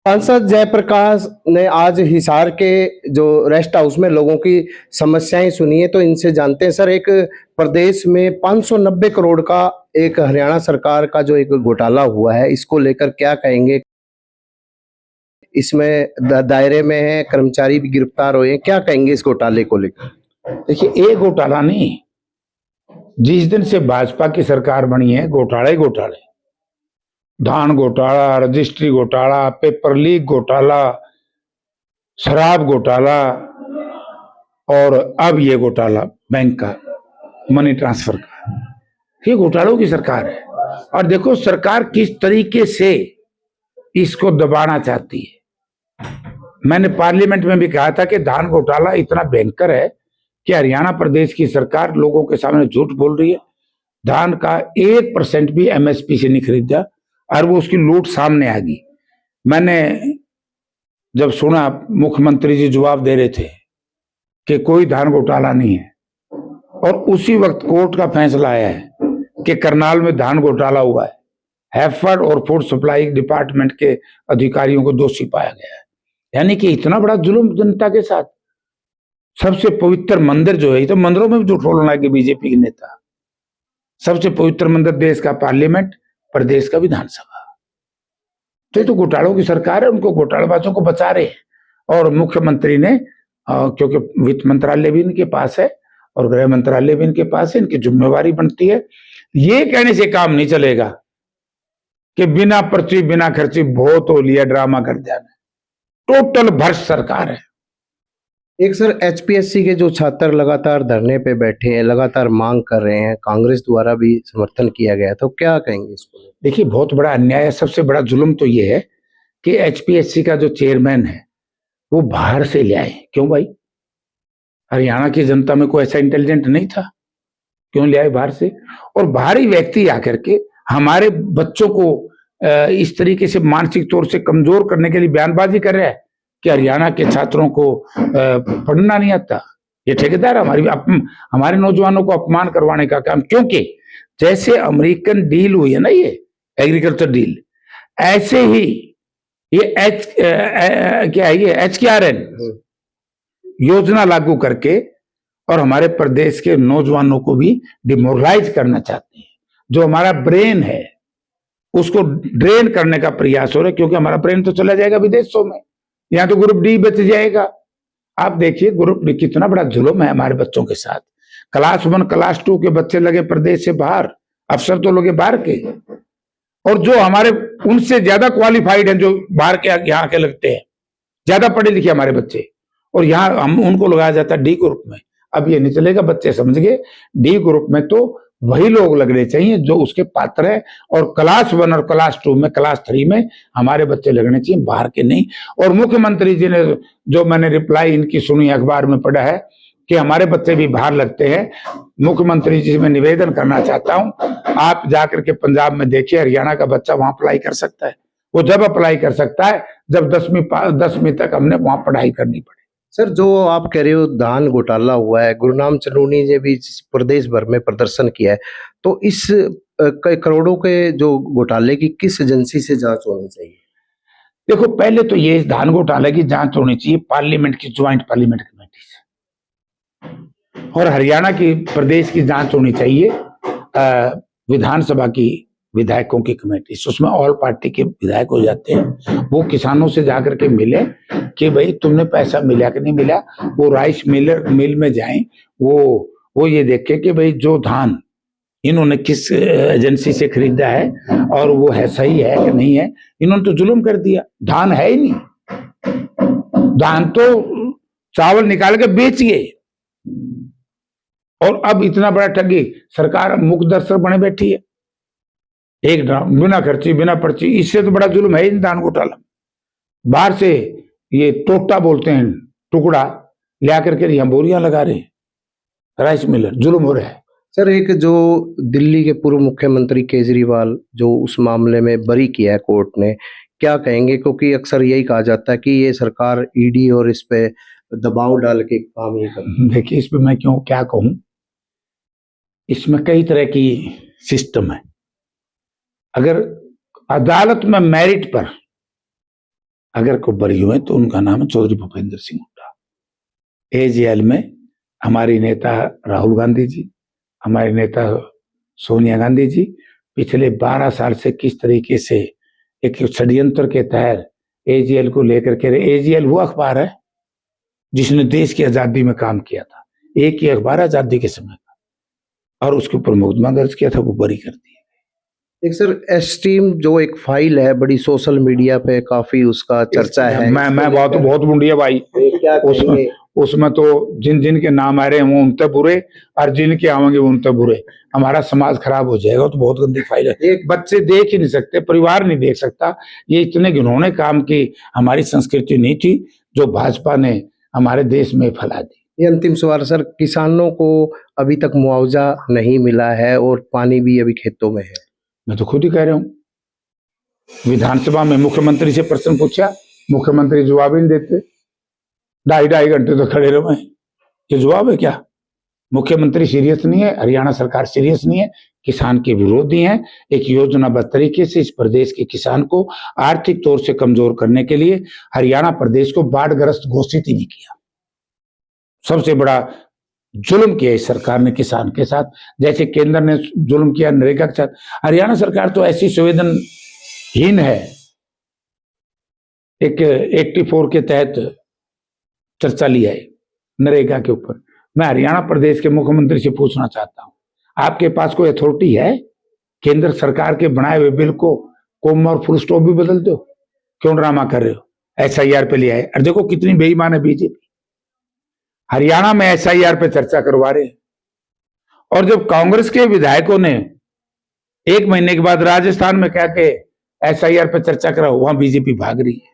सांसद जयप्रकाश ने आज हिसार के जो रेस्ट हाउस में लोगों की समस्याएं सुनी है, तो इनसे जानते हैं। सर, एक प्रदेश में 590 करोड़ का एक हरियाणा सरकार का जो एक घोटाला हुआ है, इसको लेकर क्या कहेंगे? इसमें दायरे में है, कर्मचारी भी गिरफ्तार हुए हैं, क्या कहेंगे इस घोटाले को लेकर? देखिए, एक घोटाला नहीं, जिस दिन से भाजपा की सरकार बनी है घोटाले ही घोटाले। धान घोटाला, रजिस्ट्री घोटाला, पेपर लीक घोटाला, शराब घोटाला और अब ये घोटाला बैंक का, मनी ट्रांसफर का। ये घोटालों की सरकार है। और देखो सरकार किस तरीके से इसको दबाना चाहती है। मैंने पार्लियामेंट में भी कहा था कि धान घोटाला इतना भयंकर है कि हरियाणा प्रदेश की सरकार लोगों के सामने झूठ बोल रही है। धान का 1% भी एमएसपी से नहीं खरीदा और वो उसकी लूट सामने आ गई। मैंने जब सुना मुख्यमंत्री जी जवाब दे रहे थे कि कोई धान घोटाला नहीं है, और उसी वक्त कोर्ट का फैसला आया है कि करनाल में धान घोटाला हुआ है। हैफेड और फूड सप्लाई डिपार्टमेंट के अधिकारियों को दोषी पाया गया है। यानी कि इतना बड़ा जुल्म जनता के साथ। सबसे पवित्र मंदिर जो है, तो मंदिरों में भी झूठ बोलना है बीजेपी के नेता। सबसे पवित्र मंदिर देश का पार्लियामेंट, प्रदेश का विधानसभा। तो ये तो घोटालों की सरकार है, उनको घोटालेबाजों को बचा रहे हैं। और मुख्यमंत्री ने क्योंकि वित्त मंत्रालय भी इनके पास है और गृह मंत्रालय भी इनके पास है, इनकी जिम्मेवारी बनती है। ये कहने से काम नहीं चलेगा कि बिना पर्ची बिना खर्ची बहुत हो लिया, ड्रामा कर दिया। टोटल भ्रष्ट सरकार है। एक सर, एचपीएससी के जो छात्र लगातार धरने पे बैठे हैं, लगातार मांग कर रहे हैं, कांग्रेस द्वारा भी समर्थन किया गया, तो क्या कहेंगे इसको? देखिए, बहुत बड़ा अन्याय है। सबसे बड़ा जुल्म तो ये है कि एचपीएससी का जो चेयरमैन है वो बाहर से ले आए। क्यों भाई? हरियाणा की जनता में कोई ऐसा इंटेलिजेंट नहीं था? क्यों ले आए बाहर से? और बाहरी व्यक्ति आकर के हमारे बच्चों को इस तरीके से मानसिक तौर से कमजोर करने के लिए बयानबाजी कर रहा है कि हरियाणा के छात्रों को पढ़ना नहीं आता। ये ठेकेदार हमारे नौजवानों को अपमान करवाने का काम। क्योंकि जैसे अमेरिकन डील हुई है ना, ये एग्रीकल्चर डील, ऐसे ही ये क्या है, ये HKRN योजना लागू करके और हमारे प्रदेश के नौजवानों को भी डिमोरलाइज करना चाहते हैं। जो हमारा ब्रेन है उसको ड्रेन करने का प्रयास हो रहा है, क्योंकि हमारा ब्रेन तो चला जाएगा विदेशों में, यहाँ तो ग्रुप डी बच जाएगा। आप देखिए ग्रुप डी कितना बड़ा जुल्म है हमारे बच्चों के साथ। क्लास 1 क्लास 2 के बच्चे लगे प्रदेश से बाहर, अफसर तो लगे बाहर के, और जो हमारे उनसे ज्यादा क्वालिफाइड हैं, जो बाहर के यहाँ के लगते हैं, ज्यादा पढ़े लिखे हमारे बच्चे, और यहाँ हम उनको लगाया जाता है डी ग्रुप में। अब ये नहीं चलेगा, बच्चे समझ गए डी ग्रुप में तो वही लोग लगने चाहिए जो उसके पात्र है, और क्लास 1 और क्लास 2 में, क्लास 3 में हमारे बच्चे लगने चाहिए, बाहर के नहीं। और मुख्यमंत्री जी ने जो मैंने रिप्लाई इनकी सुनी, अखबार में पढ़ा है कि हमारे बच्चे भी बाहर लगते हैं। मुख्यमंत्री जी से मैं निवेदन करना चाहता हूं, आप जाकर के पंजाब में देखिए, हरियाणा का बच्चा वहां अप्लाई कर सकता है। वो जब अप्लाई कर सकता है जब 10वीं तक हमने वहां पढ़ाई करनी पड़े। सर, जो आप कह रहे हो धान घोटाला हुआ है, गुरनाम चनूनी ने भी प्रदेश भर में प्रदर्शन किया है, तो इस करोड़ों के जो घोटाले की किस एजेंसी से जांच होनी चाहिए? देखो, पहले तो ये धान घोटाले की जांच होनी चाहिए पार्लियामेंट की, ज्वाइंट पार्लियामेंट कमेटी से, और हरियाणा की प्रदेश की जांच होनी चाहिए विधानसभा की विधायकों की कमेटी से। उसमें ऑल पार्टी के विधायक हो जाते हैं। वो किसानों से जाकर के मिले कि भाई तुमने पैसा मिला कि नहीं मिला। वो राइस मिल में जाएं, वो ये देखे कि भाई जो धान इन्होंने किस एजेंसी से खरीदा है और वो है सही है कि नहीं है। इन्होंने तो जुल्म कर दिया, धान है ही नहीं, धान तो चावल निकाल के बेच गए। और अब इतना बड़ा ठगी, सरकार मुख दर्शक बने बैठी है, एक बिना खर्ची बिना पर्ची। इससे तो बड़ा जुल्म है धान घोटाला। बाहर से ये टोटा बोलते हैं, टुकड़ा ले आकर के यहाँ बोरियां लगा रहे हैं राइस मिलर, जुल्म हो रहा है। सर, एक जो दिल्ली के पूर्व मुख्यमंत्री केजरीवाल, जो उस मामले में बरी किया है कोर्ट ने, क्या कहेंगे? क्योंकि अक्सर यही कहा जाता है कि ये सरकार ईडी और इस पे दबाव डाल के काम ये करती है। देखिए, इस पे मैं क्या कहूं, इसमें कई तरह की सिस्टम है। अगर अदालत में मेरिट पर अगर कोई बरी हुए तो उनका नाम है चौधरी भूपेंद्र सिंह हुड्डा। एजेएल में हमारी नेता राहुल गांधी जी, हमारे नेता सोनिया गांधी जी पिछले 12 साल से किस तरीके से एक षड्यंत्र के तहत एजेएल को लेकर के, एजेएल वो अखबार है जिसने देश की आजादी में काम किया था, एक ही अखबार आजादी के समय का, और उसके ऊपर मुकदमा दर्ज किया था, वो बरी कर दिया। एक सर एस्टीम जो एक फाइल है बड़ी सोशल मीडिया पे काफी उसका चर्चा है। मैं बहुत बुंडिया भाई, क्या कहेंगे? उसमें तो जिन जिन के नाम आ रहे हैं वो उनते बुरे, और जिनके आवेंगे वो उनते बुरे। हमारा समाज खराब हो जाएगा। तो बहुत गंदी फाइल है, एक बच्चे देख ही नहीं सकते, परिवार नहीं देख सकता। ये इतने घिनौने काम की हमारी संस्कृति नहीं थी जो भाजपा ने हमारे देश में फैला दी। ये अंतिम सवाल सर, किसानों को अभी तक मुआवजा नहीं मिला है और पानी भी अभी खेतों में है। मैं तो खुद ही कह रहा हूं, विधानसभा में मुख्यमंत्री से प्रश्न पूछा, मुख्यमंत्री जवाब ही नहीं देते, 2.5 घंटे तो खड़े रहे। ये जवाब है क्या? मुख्यमंत्री सीरियस नहीं है, हरियाणा सरकार सीरियस नहीं है, किसान के विरोधी हैं। एक योजनाबद्ध तरीके से इस प्रदेश के किसान को आर्थिक तौर से कमजोर करने के लिए हरियाणा प्रदेश को बाढ़ग्रस्त घोषित ही नहीं किया। सबसे बड़ा जुल्म किया इस सरकार ने किसान के साथ, जैसे केंद्र ने जुल्म किया नरेगा के साथ। हरियाणा सरकार तो ऐसी संवेदनहीन है। एक 84 के तहत चर्चा लिया है नरेगा के ऊपर। मैं हरियाणा प्रदेश के मुख्यमंत्री से पूछना चाहता हूं, आपके पास कोई अथॉरिटी है? केंद्र सरकार के बनाए हुए बिल को कॉमा और फुल स्टॉप भी बदल दो। क्यों ड्रामा कर रहे हो? SIR पे ले आए, और देखो कितनी बेईमान है बीजेपी। हरियाणा में SIR पे चर्चा करवा रहे हैं, और जब कांग्रेस के विधायकों ने 1 महीने के बाद राजस्थान में क्या के SIR पे चर्चा कराओ, वहां बीजेपी भाग रही है।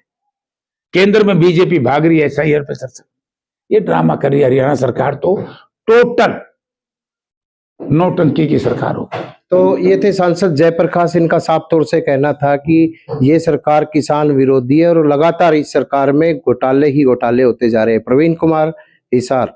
केंद्र में बीजेपी भाग रही है SIR पे चर्चा। ये ड्रामा कर रही है हरियाणा सरकार, तो टोटल नौटंकी की सरकार होगी। तो ये थे सांसद जयप्रकाश, इनका साफ तौर से कहना था कि ये सरकार किसान विरोधी है और लगातार इस सरकार में घोटाले ही घोटाले होते जा रहे हैं। प्रवीण कुमार, हिसार।